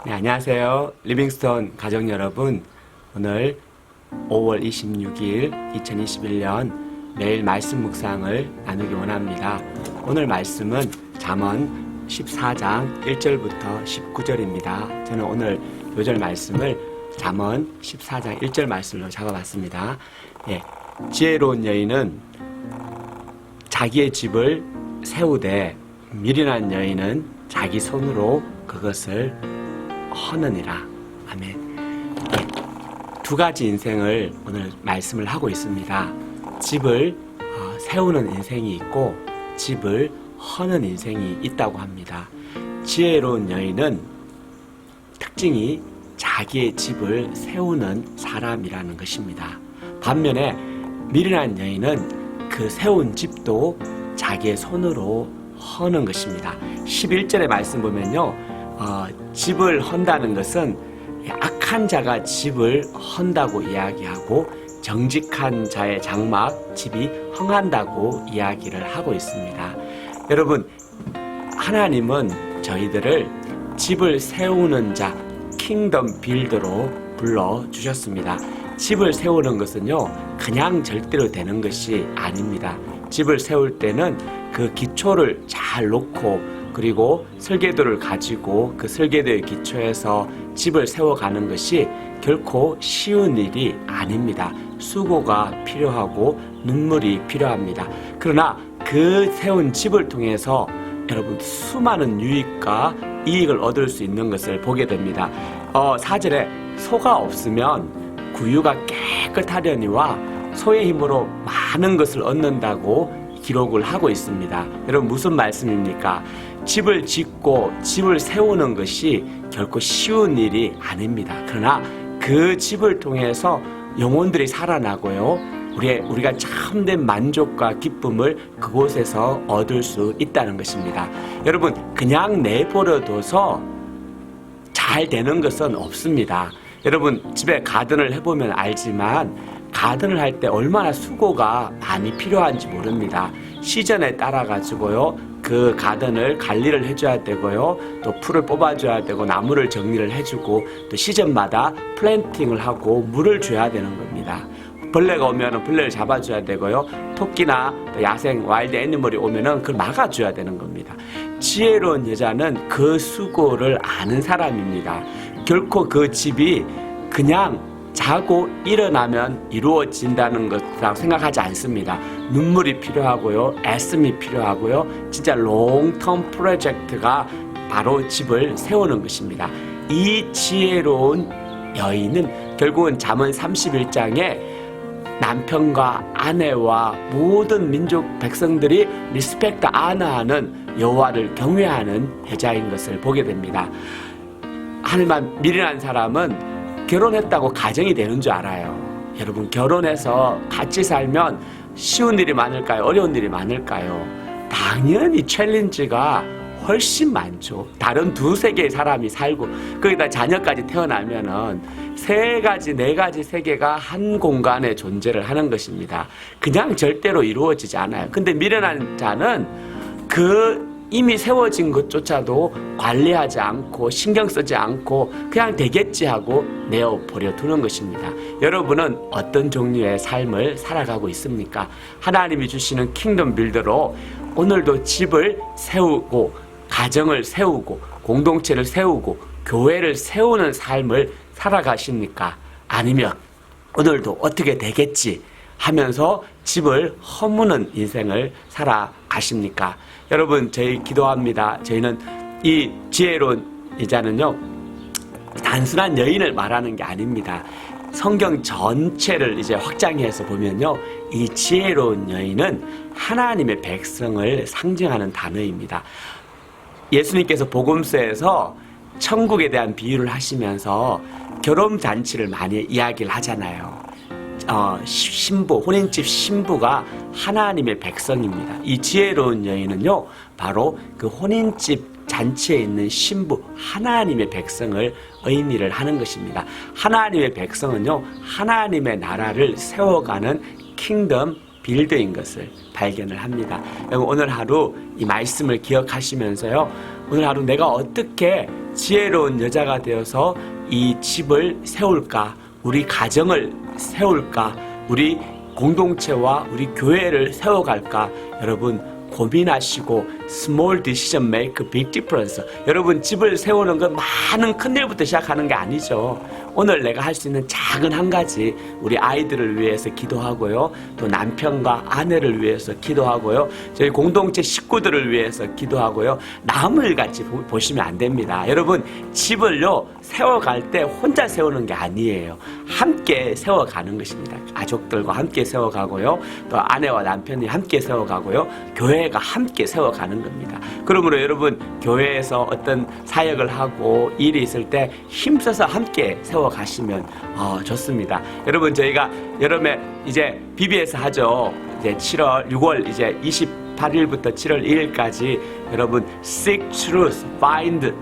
네, 안녕하세요. 리빙스톤 가족 여러분, 오늘 5월 26일 2021년 매일 말씀 묵상을 나누기 원합니다. 오늘 말씀은 잠언 14장 1절부터 19절입니다. 저는 오늘 요절 말씀을 잠언 14장 1절 말씀으로 잡아봤습니다. 예, 지혜로운 여인은 자기의 집을 세우되 미련한 여인은 자기 손으로 그것을 허느니라. 아멘. 네, 두 가지 인생을 오늘 말씀을 하고 있습니다. 집을 세우는 인생이 있고 집을 허는 인생이 있다고 합니다. 지혜로운 여인은 특징이 자기의 집을 세우는 사람이라는 것입니다. 반면에 미련한 여인은 그 세운 집도 자기의 손으로 허는 것입니다. 11절의 말씀 보면요, 집을 헌다는 것은 악한 자가 집을 헌다고 이야기하고 정직한 자의 장막, 집이 흥한다고 이야기를 하고 있습니다. 여러분, 하나님은 저희들을 집을 세우는 자, 킹덤 빌더로 불러주셨습니다. 집을 세우는 것은요, 그냥 절대로 되는 것이 아닙니다. 집을 세울 때는 그 기초를 잘 놓고 그리고 설계도를 가지고 그 설계도의 기초에서 집을 세워가는 것이 결코 쉬운 일이 아닙니다. 수고가 필요하고 눈물이 필요합니다. 그러나 그 세운 집을 통해서 여러분 수많은 유익과 이익을 얻을 수 있는 것을 보게 됩니다. 4절에 소가 없으면 구유가 깨끗하려니와 소의 힘으로 많은 것을 얻는다고 기록을 하고 있습니다. 여러분, 무슨 말씀입니까? 집을 짓고 집을 세우는 것이 결코 쉬운 일이 아닙니다. 그러나 그 집을 통해서 영혼들이 살아나고요, 우리가 참된 만족과 기쁨을 그곳에서 얻을 수 있다는 것입니다. 여러분, 그냥 내버려둬서 잘 되는 것은 없습니다. 여러분, 집에 가든을 해보면 알지만 가든을 할 때 얼마나 수고가 많이 필요한지 모릅니다. 시즌에 따라 가지고요, 그 가든을 관리를 해줘야 되고요, 또 풀을 뽑아줘야 되고 나무를 정리를 해주고 또 시즌마다 플랜팅을 하고 물을 줘야 되는 겁니다. 벌레가 오면 벌레를 잡아줘야 되고요, 토끼나 또 야생 와일드 애니멀이 오면 그걸 막아줘야 되는 겁니다. 지혜로운 여자는 그 수고를 아는 사람입니다. 결코 그 집이 그냥 자고 일어나면 이루어진다는 것이라고 생각하지 않습니다. 눈물이 필요하고요, 애씀이 필요하고요, 진짜 롱텀 프로젝트가 바로 집을 세우는 것입니다. 이 지혜로운 여인은 결국은 잠언 31장에 남편과 아내와 모든 민족 백성들이 리스펙트 아너하는 여호와를 경외하는 여자인 것을 보게 됩니다. 하지만 미련한 사람은 결혼했다고 가정이 되는 줄 알아요. 여러분, 결혼해서 같이 살면 쉬운 일이 많을까요? 어려운 일이 많을까요? 당연히 챌린지가 훨씬 많죠. 다른 두세 개의 사람이 살고 거기다 자녀까지 태어나면은 세 가지, 네 가지 세계가 한 공간에 존재를 하는 것입니다. 그냥 절대로 이루어지지 않아요. 근데 미련한 자는 그 이미 세워진 것조차도 관리하지 않고 신경 쓰지 않고 그냥 되겠지 하고 내어버려 두는 것입니다. 여러분은 어떤 종류의 삶을 살아가고 있습니까? 하나님이 주시는 킹덤 빌더로 오늘도 집을 세우고 가정을 세우고 공동체를 세우고 교회를 세우는 삶을 살아가십니까? 아니면 오늘도 어떻게 되겠지 하면서 집을 허무는 인생을 살아가십니까? 여러분, 저희 기도합니다. 저희는 이 지혜로운 여자는요, 단순한 여인을 말하는 게 아닙니다. 성경 전체를 이제 확장해서 보면요, 이 지혜로운 여인은 하나님의 백성을 상징하는 단어입니다. 예수님께서 복음서에서 천국에 대한 비유를 하시면서 결혼잔치를 많이 이야기를 하잖아요. 신부, 혼인집 신부가 하나님의 백성입니다. 이 지혜로운 여인은요, 바로 그 혼인집 잔치에 있는 신부, 하나님의 백성을 의미를 하는 것입니다. 하나님의 백성은요, 하나님의 나라를 세워가는 킹덤 빌더인 것을 발견을 합니다. 오늘 하루 이 말씀을 기억하시면서요, 오늘 하루 내가 어떻게 지혜로운 여자가 되어서 이 집을 세울까, 우리 가정을 세울까, 우리 공동체와 우리 교회를 세워갈까, 여러분 고민하시고 small decision make big difference. 여러분 집을 세우는 건 많은 큰일부터 시작하는 게 아니죠. 오늘 내가 할 수 있는 작은 한 가지, 우리 아이들을 위해서 기도하고요, 또 남편과 아내를 위해서 기도하고요, 저희 공동체 식구들을 위해서 기도하고요, 남을 같이 보시면 안 됩니다. 여러분 집을요 세워갈 때 혼자 세우는 게 아니에요. 함께 세워가는 것입니다. 가족들과 함께 세워가고요, 또 아내와 남편이 함께 세워가고요, 교회가 함께 세워가는 겁니다. 그러므로 여러분 교회에서 어떤 사역을 하고 일이 있을 때 힘써서 함께 세워가시면 좋습니다. 여러분 저희가 여름에 이제 BBS 하죠. 이제 6월 이제 28일부터 7월 1일까지 여러분 Seek Truth, Find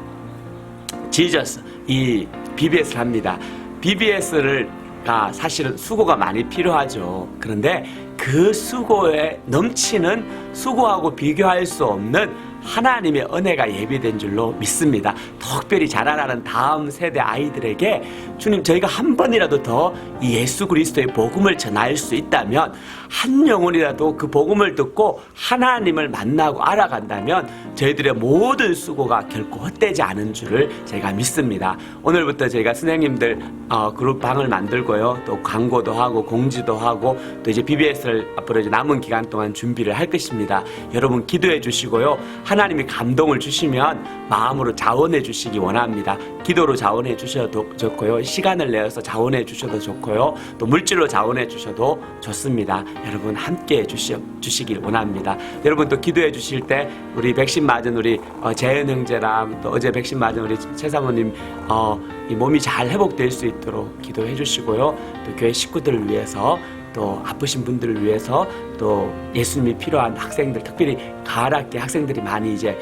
Jesus 이 BBS를 합니다. BBS가 사실은 수고가 많이 필요하죠. 그런데 그 수고에 넘치는, 수고하고 비교할 수 없는 하나님의 은혜가 예비된 줄로 믿습니다. 특별히 자라나는 다음 세대 아이들에게 주님, 저희가 한 번이라도 더 이 예수 그리스도의 복음을 전할 수 있다면, 한 영혼이라도 그 복음을 듣고 하나님을 만나고 알아간다면 저희들의 모든 수고가 결코 헛되지 않은 줄을 제가 믿습니다. 오늘부터 저희가 선생님들 그룹 방을 만들고요, 또 광고도 하고 공지도 하고, 또 이제 BBS를 앞으로 이제 남은 기간 동안 준비를 할 것입니다. 여러분 기도해 주시고요, 하나님이 감동을 주시면 마음으로 자원해 주시기 원합니다. 기도로 자원해 주셔도 좋고요, 시간을 내어서 자원해 주셔도 좋고요, 또 물질로 자원해 주셔도 좋습니다. 여러분 함께 주시길 원합니다. 여러분 또 기도해 주실 때 우리 백신 맞은 우리 재현 형제랑, 또 어제 백신 맞은 우리 최사모님 이 몸이 잘 회복될 수 있도록 기도해 주시고요, 또 교회 식구들을 위해서, 또 아프신 분들을 위해서, 또 예수님이 필요한 학생들, 특별히 가을학기 학생들이 많이 이제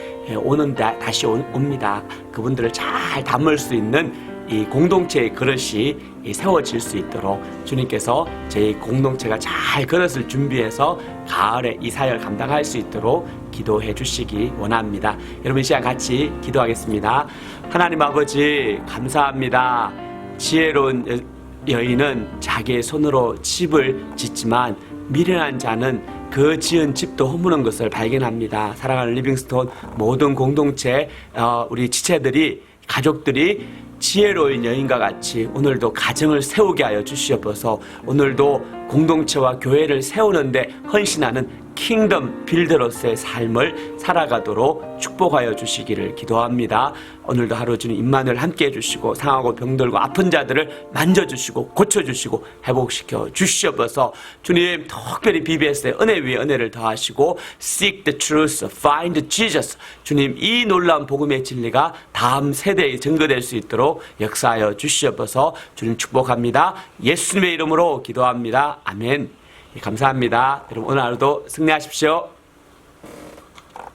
다시 옵니다. 그분들을 잘 담을 수 있는 이 공동체의 그릇이 세워질 수 있도록 주님께서 저희 공동체가 잘 그릇을 준비해서 가을에 이 사역을 감당할 수 있도록 기도해 주시기 원합니다. 여러분 이 시간 같이 기도하겠습니다. 하나님 아버지 감사합니다. 지혜로운 여인은 자기의 손으로 집을 짓지만 미련한 자는 그 지은 집도 허무는 것을 발견합니다. 사랑하는 리빙스톤 모든 공동체 우리 지체들이, 가족들이 지혜로운 여인과 같이 오늘도 가정을 세우게 하여 주시옵소서. 오늘도 공동체와 교회를 세우는데 헌신하는 킹덤 빌더로서의 삶을 살아가도록 축복하여 주시기를 기도합니다. 오늘도 하루 주님 임만을 함께 해주시고, 상하고 병들고 아픈 자들을 만져주시고 고쳐주시고 회복시켜 주시옵소서. 주님 특별히 BBS의 은혜 위에 은혜를 더하시고 Seek the truth, Find Jesus. 주님 이 놀라운 복음의 진리가 다음 세대에 증거될 수 있도록 역사하여 주시옵소서. 주님 축복합니다. 예수님의 이름으로 기도합니다. 아멘. 감사합니다. 여러분 오늘 하루도 승리하십시오.